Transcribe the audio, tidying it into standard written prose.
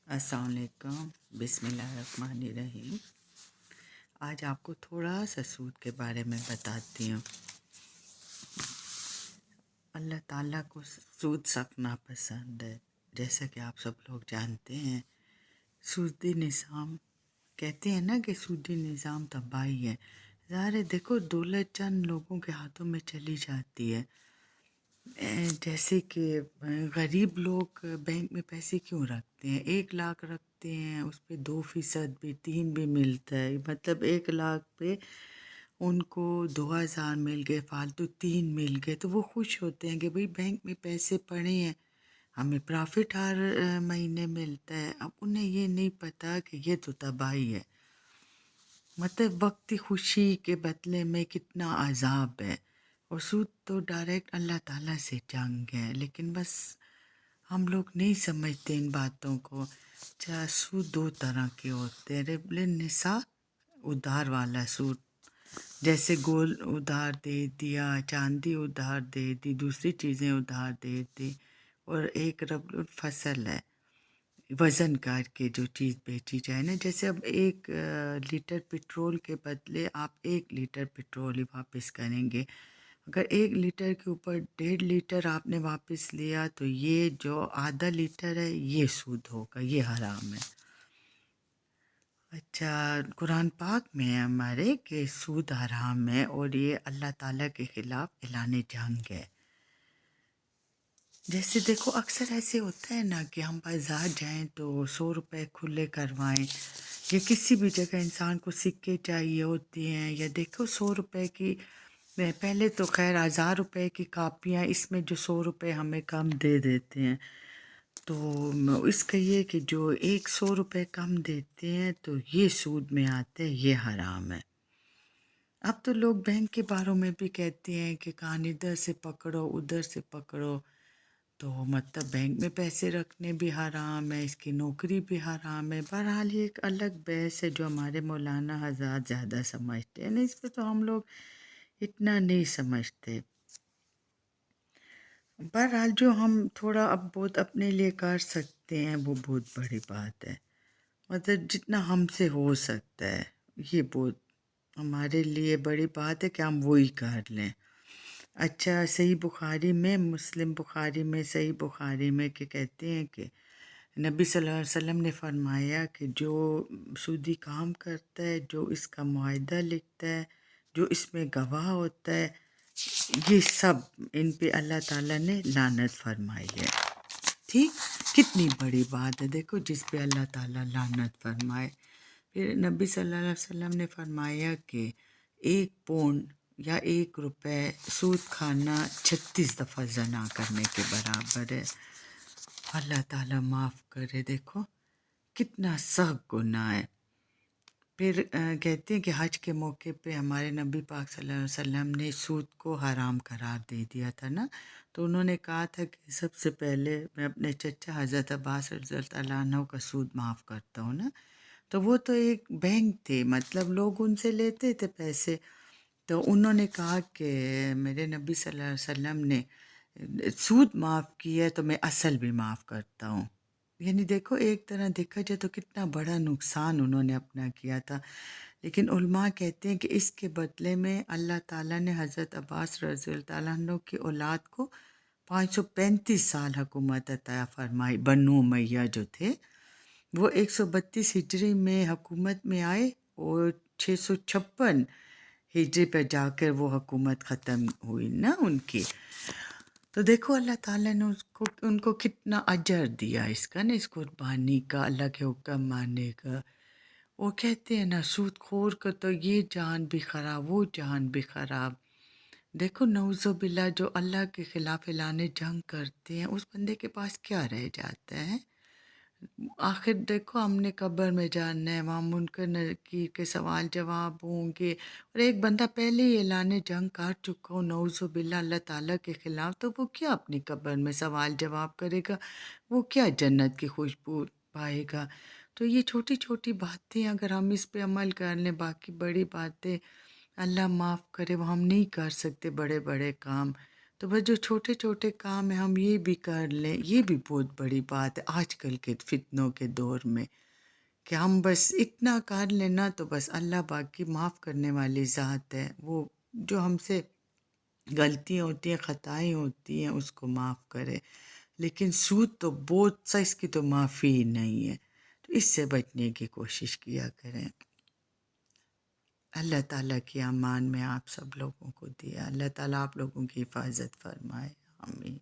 السلام علیکم، بسم اللہ الرحمن الرحیم۔ آج آپ کو تھوڑا سا سود کے بارے میں بتاتی ہوں۔ اللہ تعالیٰ کو سود سخت ناپسند ہے، جیسا کہ آپ سب لوگ جانتے ہیں۔ سودی نظام کہتے ہیں نا کہ سودی نظام تباہی ہے۔ ظاہر ہے، دیکھو دولت چند لوگوں کے ہاتھوں میں چلی جاتی ہے۔ جیسے کہ غریب لوگ بینک میں پیسے کیوں رکھتے ہیں؟ 1 لاکھ رکھتے ہیں، اس پہ 2% بھی 3 بھی ملتا ہے، مطلب 1 لاکھ پہ ان کو 2000 مل گئے، فالتو 3 مل گئے تو وہ خوش ہوتے ہیں کہ بھئی بینک میں پیسے پڑے ہیں، ہمیں پرافٹ ہر مہینے ملتا ہے۔ اب انہیں یہ نہیں پتہ کہ یہ تو تباہی ہے، مطلب وقتی خوشی کے بدلے میں کتنا عذاب ہے۔ اور سود تو ڈائریکٹ اللہ تعالیٰ سے جنگ ہے، لیکن بس ہم لوگ نہیں سمجھتے ان باتوں کو۔ سود 2 طرح کے ہوتے ہیں، ربا النساء، ادھار والا سود، جیسے گولڈ ادھار دے دیا، چاندی ادھار دے دی، دوسری چیزیں ادھار دے دی۔ اور ایک ربا الفضل ہے، وزن کر کے جو چیز بیچی جائے نا، جیسے اب 1 لیٹر پٹرول کے بدلے آپ 1 لیٹر پٹرول ہی واپس کریں گے۔ اگر 1 لیٹر کے اوپر 1.5 لیٹر آپ نے واپس لیا تو یہ جو آدھا لیٹر ہے یہ سود ہوگا، یہ حرام ہے۔ اچھا، قرآن پاک میں ہے ہمارے کہ سود حرام ہے اور یہ اللہ تعالیٰ کے خلاف اعلان جنگ ہے۔ جیسے دیکھو اکثر ایسے ہوتا ہے نا کہ ہم بازار جائیں تو 100 روپے کھلے کروائیں، یا کسی بھی جگہ انسان کو سکے چاہیے ہوتی ہیں، یا دیکھو 100 روپے کی، پہلے تو خیر 1000 روپے کی کاپیاں، اس میں جو 100 روپے ہمیں کم دے دیتے ہیں، تو اس کا یہ کہ جو 100 روپے کم دیتے ہیں تو یہ سود میں آتے ہیں، یہ حرام ہے۔ اب تو لوگ بینک کے باروں میں بھی کہتے ہیں کہ کان ادھر سے پکڑو ادھر سے پکڑو، تو مطلب بینک میں پیسے رکھنے بھی حرام ہے، اس کی نوکری بھی حرام ہے۔ بہرحال یہ ایک الگ بحث ہے جو ہمارے مولانا حضرات زیادہ سمجھتے ہیں نا، اس پہ تو ہم لوگ اتنا نہیں سمجھتے۔ بہرحال جو ہم تھوڑا اب بہت اپنے لیے کر سکتے ہیں وہ بہت بڑی بات ہے، مطلب جتنا ہم سے ہو سکتا ہے یہ بہت ہمارے لیے بڑی بات ہے کہ ہم وہی کر لیں۔ اچھا، صحیح بخاری میں، مسلم بخاری میں، صحیح بخاری میں کہ کہتے ہیں کہ نبی صلی اللہ علیہ وسلم نے فرمایا کہ جو سودی کام کرتا ہے، جو اس کا معاہدہ لکھتا ہے، جو اس میں گواہ ہوتا ہے، یہ سب ان پہ اللہ تعالیٰ نے لعنت فرمائی ہے۔ ٹھیک، کتنی بڑی بات ہے، دیکھو جس پہ اللہ تعالیٰ لعنت فرمائے۔ پھر نبی صلی اللہ علیہ وسلم نے فرمایا کہ 1 پونڈ یا 1 روپے سود کھانا 36 دفعہ زنا کرنے کے برابر ہے۔ اللہ تعالیٰ معاف کرے، دیکھو کتنا سخت گناہ ہے۔ پھر کہتے ہیں کہ حج کے موقع پہ ہمارے نبی پاک صلی اللہ علیہ وسلم نے سود کو حرام قرار دے دیا تھا نا، تو انہوں نے کہا تھا کہ سب سے پہلے میں اپنے چچا حضرت عباس رضی اللہ عنہ کا سود معاف کرتا ہوں نا، تو وہ تو ایک بینک تھے، مطلب لوگ ان سے لیتے تھے پیسے، تو انہوں نے کہا کہ میرے نبی صلی اللہ علیہ وسلم نے سود معاف کیا ہے تو میں اصل بھی معاف کرتا ہوں۔ یعنی دیکھو ایک طرح دیکھا جائے تو کتنا بڑا نقصان انہوں نے اپنا کیا تھا، لیکن علماء کہتے ہیں کہ اس کے بدلے میں اللہ تعالیٰ نے حضرت عباس رضی اللہ عنہ کی اولاد کو 535 سال حکومت عطا فرمائی۔ بنو امیہ جو تھے وہ 132 ہجری میں حکومت میں آئے اور 656 ہجری پہ جا کر وہ حکومت ختم ہوئی نا ان کی۔ تو دیکھو اللہ تعالیٰ نے ان کو کتنا اجر دیا اس کا نا، اس قربانی کا، اللہ کے حکم ماننے کا۔ وہ کہتے ہیں نا سود خور کا تو یہ جان بھی خراب، وہ جان بھی خراب۔ دیکھو نعوذ باللہ جو اللہ کے خلاف اعلان جنگ کرتے ہیں اس بندے کے پاس کیا رہ جاتا ہے؟ آخر دیکھو ہم نے قبر میں جانا ہے، وہاں منکر نکیر کے سوال جواب ہوں گے، اور ایک بندہ پہلے ہی اعلان جنگ کر چکا ہو نعوذ باللہ اللہ تعالیٰ کے خلاف، تو وہ کیا اپنی قبر میں سوال جواب کرے گا؟ وہ کیا جنت کی خوشبو پائے گا؟ تو یہ چھوٹی چھوٹی باتیں اگر ہم اس پہ عمل کر لیں، باقی بڑی باتیں اللہ معاف کرے وہ ہم نہیں کر سکتے، بڑے بڑے کام تو بس جو چھوٹے چھوٹے کام ہیں ہم یہ بھی کر لیں، یہ بھی بہت بڑی بات ہے آج کل کے فتنوں کے دور میں، کہ ہم بس اتنا کر لیں نا تو بس اللہ باقی معاف کرنے والی ذات ہے، وہ جو ہم سے غلطیاں ہوتی ہیں خطائیں ہوتی ہیں اس کو معاف کرے، لیکن سود تو بہت سا، اس کی تو معافی ہی نہیں ہے، تو اس سے بچنے کی کوشش کیا کریں۔ اللہ تعالیٰ کی امان میں آپ سب لوگوں کو دیا، اللہ تعالیٰ آپ لوگوں کی حفاظت فرمائے، آمین۔